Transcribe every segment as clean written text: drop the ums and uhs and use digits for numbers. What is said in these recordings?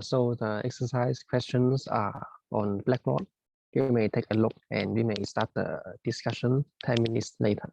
So the exercise questions are on Blackboard. You may take a look and we may start the discussion 10 minutes later.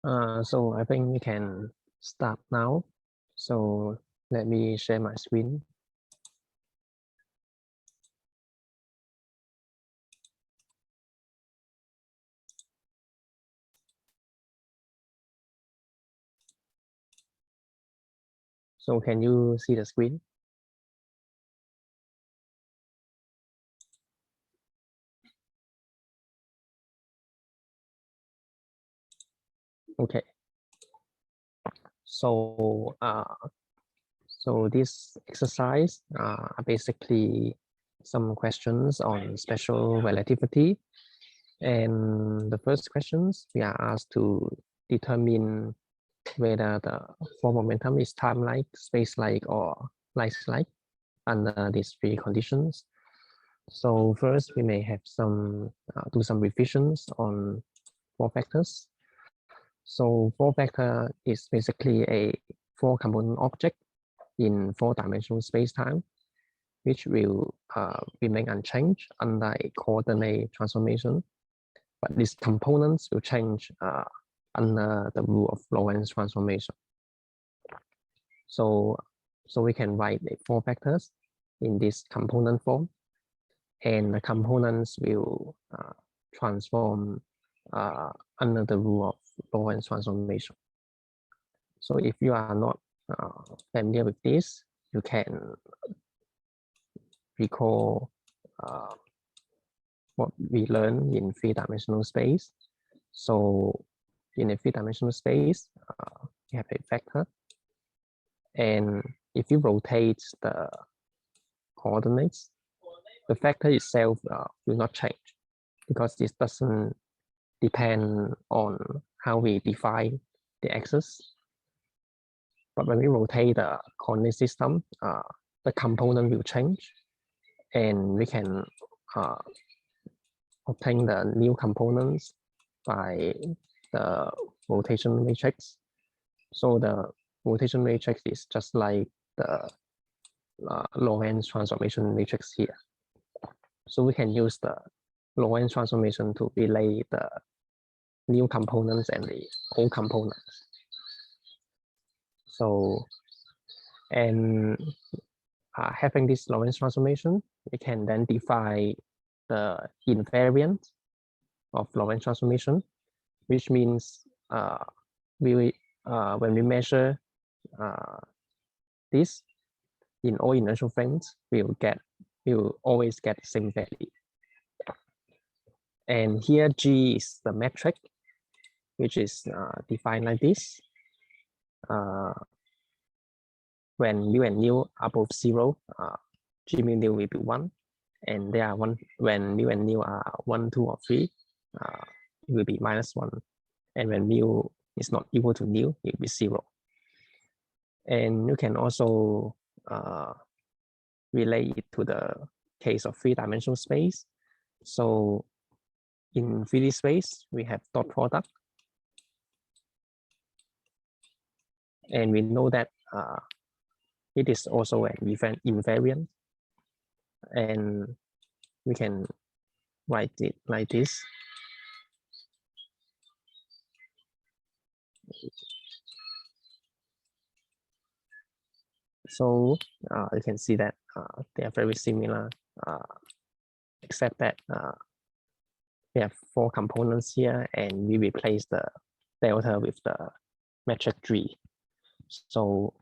So I think we can start now. So let me share my screen. So can you see the screen? Okay. So this exercise are basically some questions on special relativity. And the first questions, we are asked to determine whether the form momentum is time-like, space-like, or light-like under these three conditions. So first, we may have some do some revisions on four factors. So four factor is basically a four-component object in four-dimensional space-time, which will remain unchanged under a coordinate transformation. But these components will change under the rule of Lorentz transformation. So we can write the four factors in this component form, and the components will transform under the rule of Lorentz transformation. So if you are not familiar with this, you can recall what we learned in three-dimensional space. So in a three-dimensional space, we have a vector, and if you rotate the coordinates, the vector itself will not change because this doesn't depend on how we define the axis. But when we rotate the coordinate system, the component will change, and we can obtain the new components by the rotation matrix. So the rotation matrix is just like the Lorentz transformation matrix here. So we can use the Lorentz transformation to relate the new components and the old components. So, and having this Lorentz transformation, we can then define the invariant of Lorentz transformation, which means when we measure this in all inertial frames, we will always get the same value. And here G is the metric, which is defined like this. When mu and nu are both 0, G mu nu will be 1, and they are 1 when mu and nu are 1, 2, or 3, it will be -1, and when mu is not equal to nu, it will be 0. And you can also relate it to the case of three-dimensional space. So in 3D space, we have dot product, and we know that it is also an invariant, and we can write it like this. So you can see that they are very similar, except that we have four components here, and we replace the delta with the metric G. So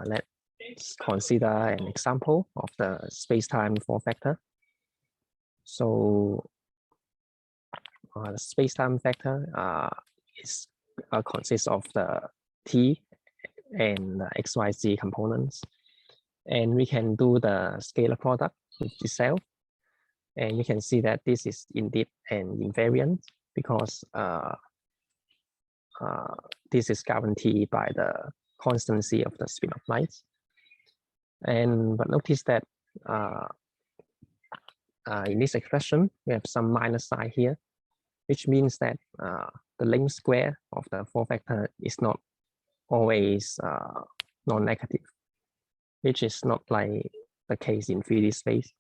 let's consider an example of the space-time four factor. So the space-time factor consists of the t and the xyz components, and we can do the scalar product with itself, and you can see that this is indeed an invariant because this is guaranteed by the constancy of the speed of light. But notice that in this expression, we have some minus sign here, which means that the length square of the four factor is not always non-negative, which is not like the case in 3D space.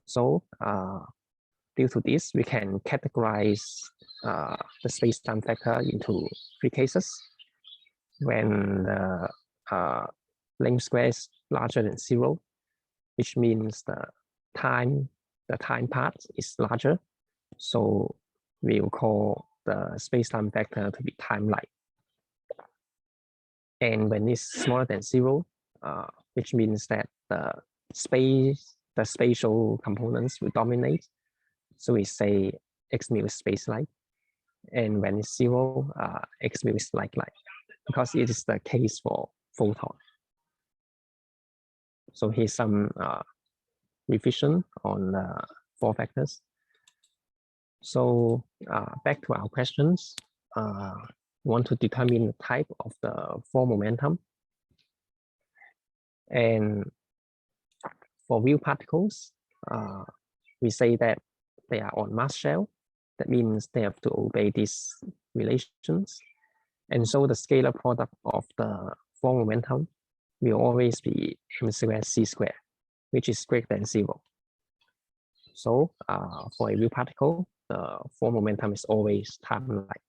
So due to this, we can categorize the space-time vector into 3 cases. When the length square is larger than 0, which means the time part is larger. So we'll call the space-time vector to be time-like. And when it's smaller than 0, which means that the spatial components will dominate. So we say x mu is space-like. And when it's 0, x mu is like-like, because it is the case for photon. So here's some revision on 4 factors. So back to our questions. We want to determine the type of the 4 momentum. And for wheel particles, we say that they are on mass shell. That means they have to obey these relations. And so the scalar product of the 4 momentum will always be m squared c squared, which is greater than 0. So for a wheel particle, the 4 momentum is always time-like.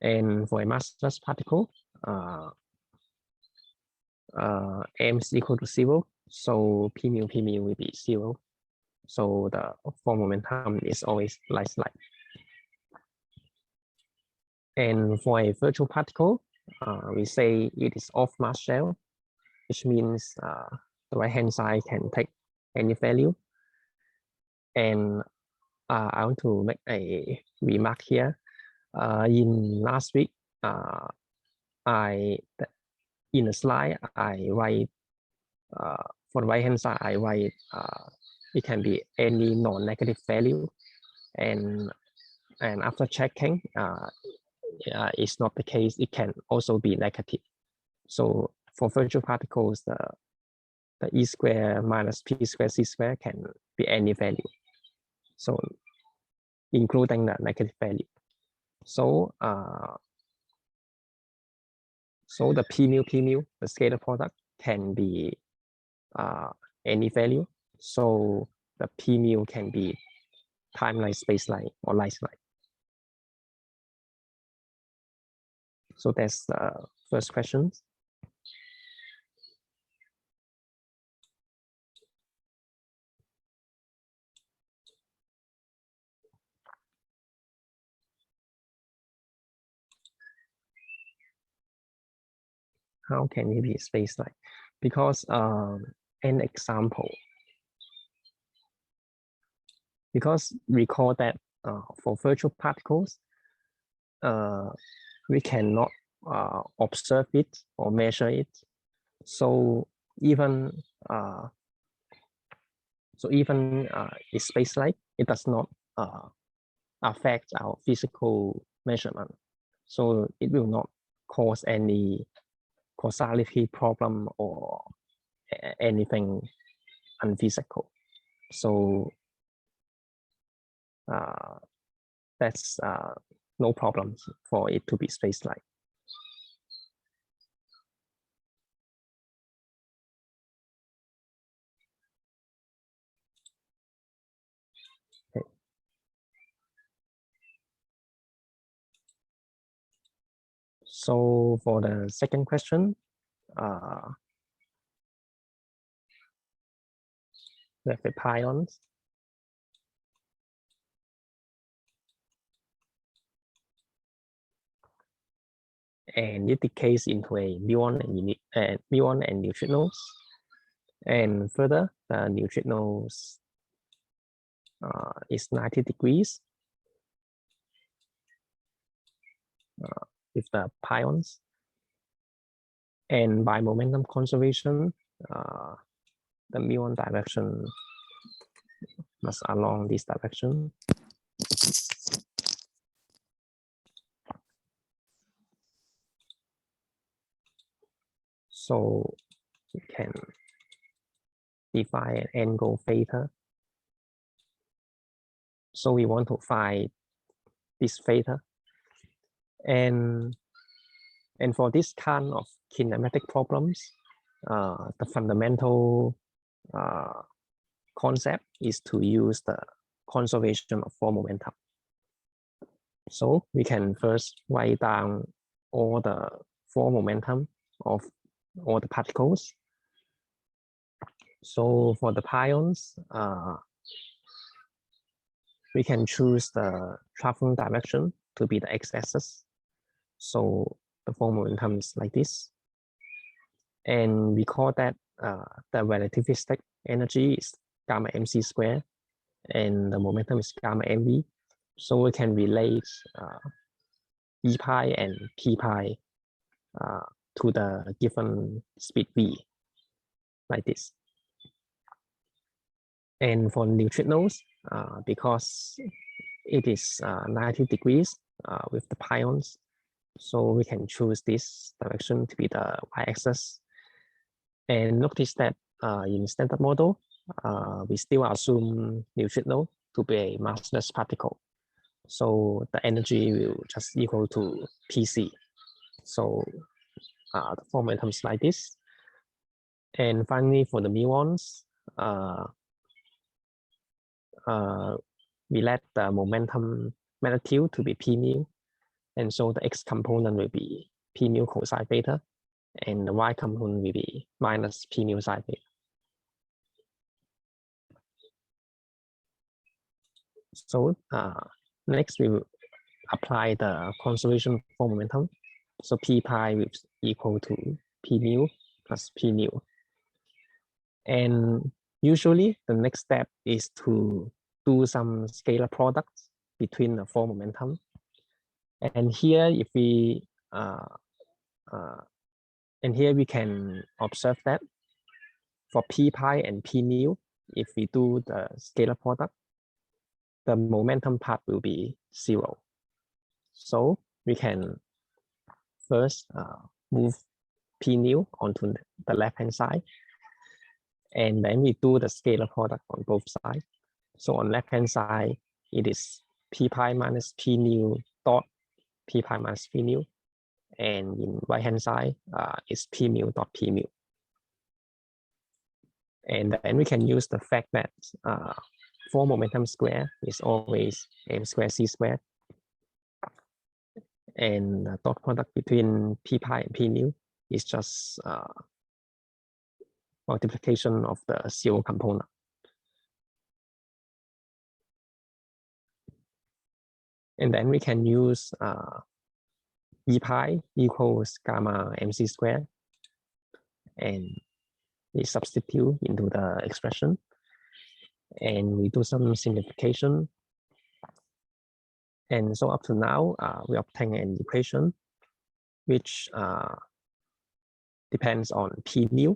And for a massless particle, m is equal to 0, so p mu will be 0. So the 4 momentum is always like. And for a virtual particle, we say it is off mass shell, which means the right-hand side can take any value. And I want to make a remark here. In last week, in a slide, I write, for the right-hand side, I write it can be any non-negative value. And after checking, it's not the case. It can also be negative. So for virtual particles, the e square minus p square c square can be any value. So including the negative value. So so the p mu, the scalar product can be any value. So the p mu can be time-like, space-like, or light-like. So that's the first question. How can it be space-like? Because an example. Because recall that for virtual particles, we cannot observe it or measure it. So even it's space-like, it does not affect our physical measurement. So it will not cause any causality problem or anything unphysical. So that's no problem for it to be space-like. Okay. So for the second question, we have the pions. And it decays into a muon and neutrinos. And further, the neutrinos is 90 degrees with the pions. And by momentum conservation, the muon direction must along this direction. So we can define an angle theta. So we want to find this theta. And for this kind of kinematic problems, the fundamental concept is to use the conservation of form momentum. So we can first write down all the form momentum of all the particles. So for the pions, we can choose the traveling direction to be the x-axis. So the form momentum is like this. And we call that the relativistic energy is gamma mc squared, and the momentum is gamma mv. So we can relate e pi and p pi to the given speed v, like this. And for neutrinos, because it is 90 degrees with the pions, so we can choose this direction to be the y-axis. And notice that in standard model, we still assume neutrino to be a massless particle. So the energy will just equal to Pc. So the form momentum is like this. And finally, for the muons, we let the momentum magnitude to be p mu, and so the x component will be p mu cosine beta, and the y component will be minus p mu sine beta. So next we will apply the conservation form momentum. So p pi will equal to p mu plus p mu. And usually the next step is to do some scalar products between the form momentum. And here, if we can observe that for p pi and p mu, if we do the scalar product, the momentum part will be 0. So we can first move p mu onto the left-hand side, and then we do the scalar product on both sides. So on left-hand side, it is p pi minus p mu dot p pi minus p mu, and in right-hand side is p mu dot p mu. And then we can use the fact that form momentum square is always m squared c squared, and the dot product between p pi and p mu is just multiplication of the zero component. And then we can use e pi equals gamma mc squared, and we substitute into the expression, and we do some simplification. And so up to now, we obtain an equation which depends on p mu,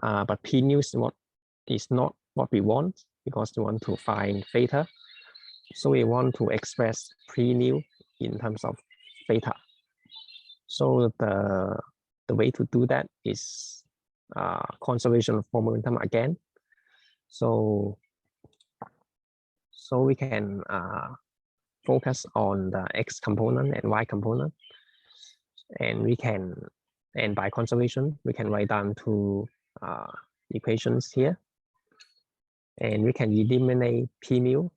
but p mu is not what we want, because we want to find theta. So we want to express p mu in terms of theta. So the way to do that is conservation of form momentum again. So we can focus on the x component and y component, and by conservation we can write down two equations here, and we can eliminate p mu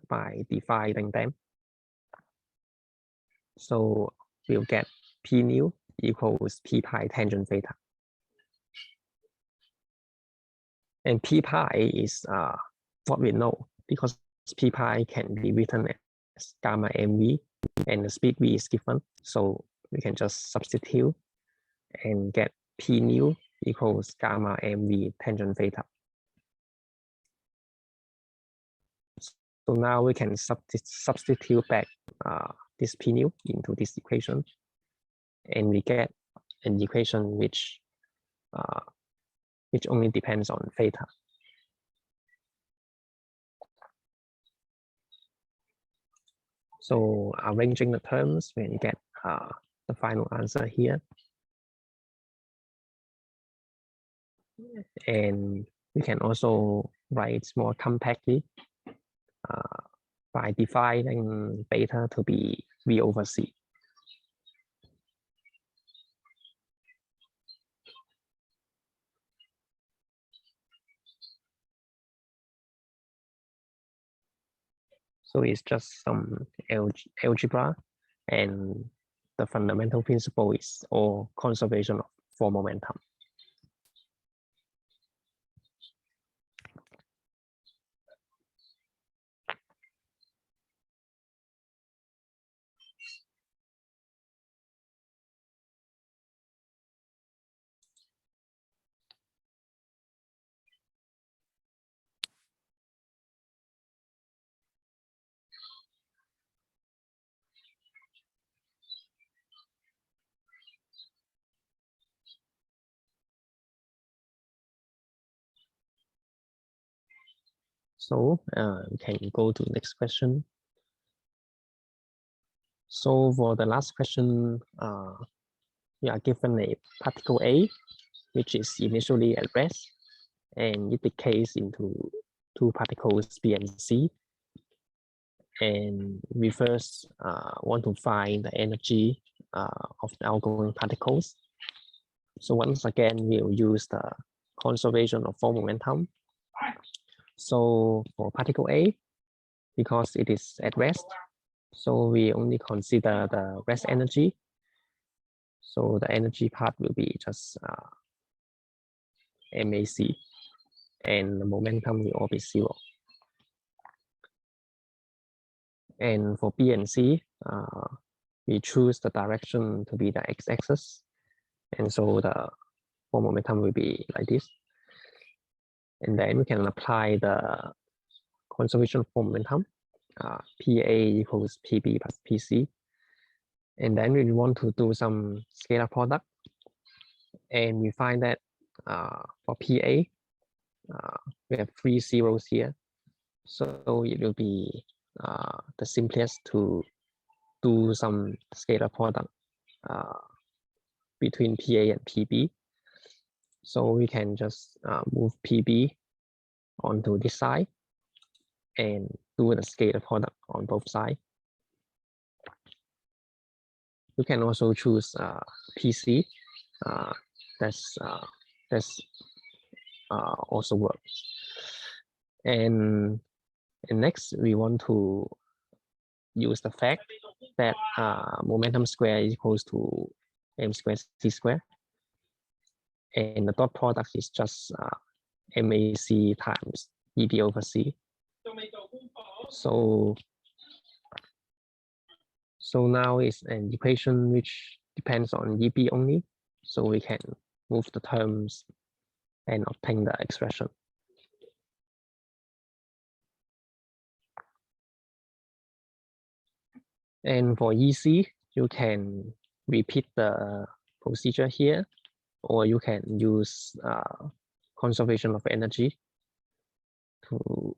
by dividing them. So we'll get p mu equals p pi tangent theta, and p pi is what we know, because p pi can be written as gamma mv, and the speed v is given, so we can just substitute and get p mu equals gamma mv tangent theta. So now we can substitute back this p mu into this equation, and we get an equation which only depends on theta. So arranging the terms, we get the final answer here. And we can also write more compactly by dividing beta to be v over c. So it's just some algebra, and the fundamental principle is all conservation of form momentum. So we can go to the next question. So for the last question, we are given a particle A, which is initially at rest, and it decays into two particles B and C. And we first want to find the energy of the outgoing particles. So once again, we'll use the conservation of form momentum. So for particle A, because it is at rest, so we only consider the rest energy. So the energy part will be just MAC, and the momentum will all be 0. And for B and C, we choose the direction to be the x-axis. And so the form momentum will be like this. And then we can apply the conservation form momentum, PA equals PB plus PC. And then we want to do some scalar product. And we find that for PA, we have 3 zeros here. So it will be the simplest to do some scalar product between PA and PB. So we can just move PB onto this side and do the scalar product on both sides. You can also choose PC. That's also works. And next, we want to use the fact that momentum square is equals to m squared c squared. And the dot product is just MAC times EB over C. So now it's an equation which depends on EB only. So we can move the terms and obtain the expression. And for EC, you can repeat the procedure here, or you can use conservation of energy to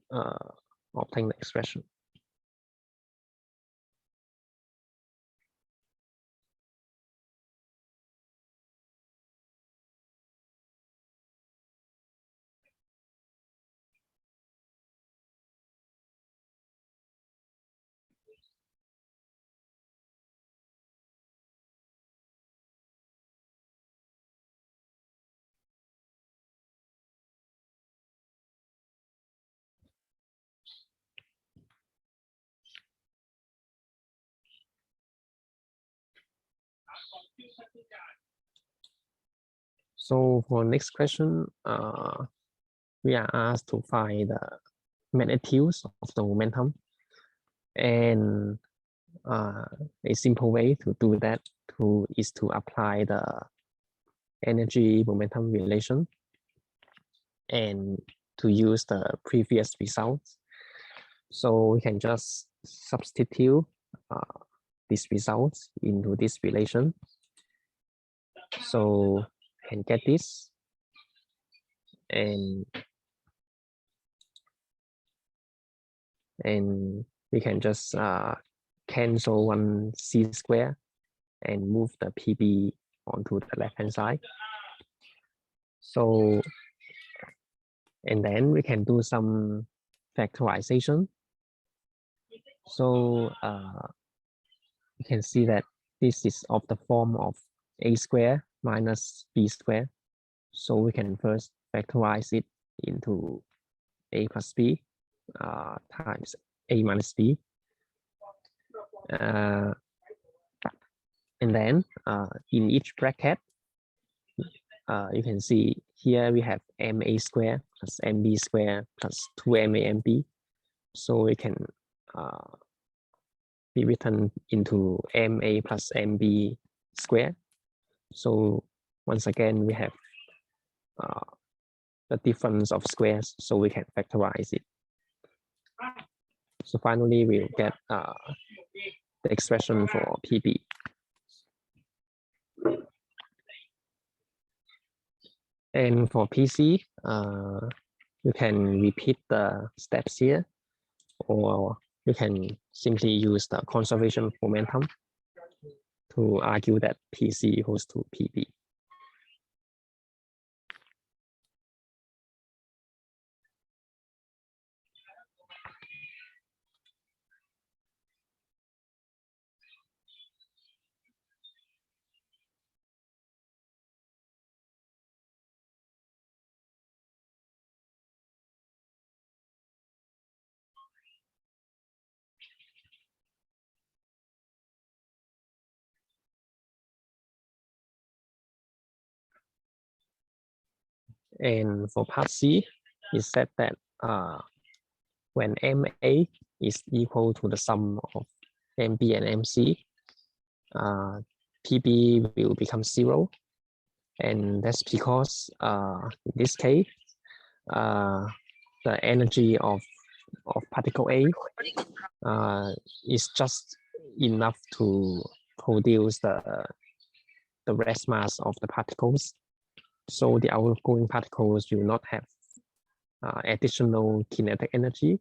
obtain the expression. So for next question, we are asked to find the magnitudes of the momentum. And a simple way to do that is to apply the energy momentum relation and to use the previous results. So we can just substitute these results into this relation. So can get this, and we can just cancel one c square and move the PB onto the left hand side. So and then we can do some factorization. So you can see that this is of the form of a squared minus b squared. So we can first factorize it into a plus b times A minus B. And then in each bracket, you can see here we have MA square plus MB square plus 2MA MB. So we can be written into MA plus MB square. So once again, we have the difference of squares, so we can factorize it. So finally, we'll get the expression for PB. And for PC, you can repeat the steps here, or you can simply use the conservation of momentum to argue that PC equals to PB. And for part C, it said that when MA is equal to the sum of MB and MC, PB will become 0. And that's because in this case, the energy of particle A is just enough to produce the rest mass of the particles. So the outgoing particles will not have additional kinetic energy,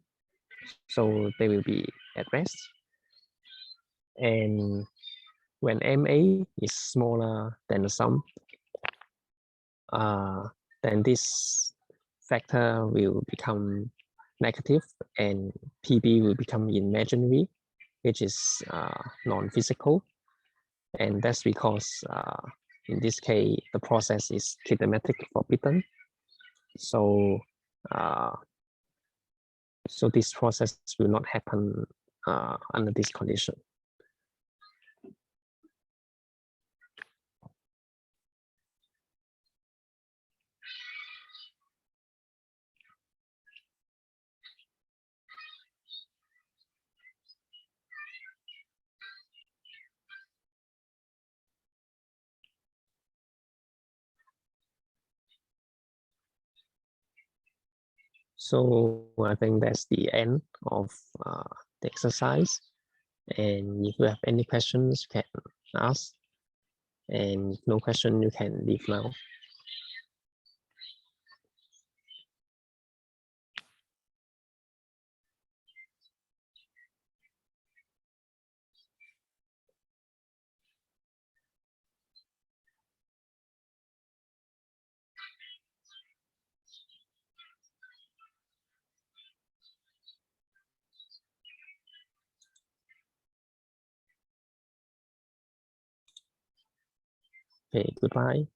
so they will be at rest. And when MA is smaller than the sum, then this factor will become negative and PB will become imaginary, which is non-physical. And that's because in this case, the process is kinematically forbidden. So, so this process will not happen under this condition. So I think that's the end of the exercise. And if you have any questions, you can ask. And if no question, you can leave now. Okay, goodbye.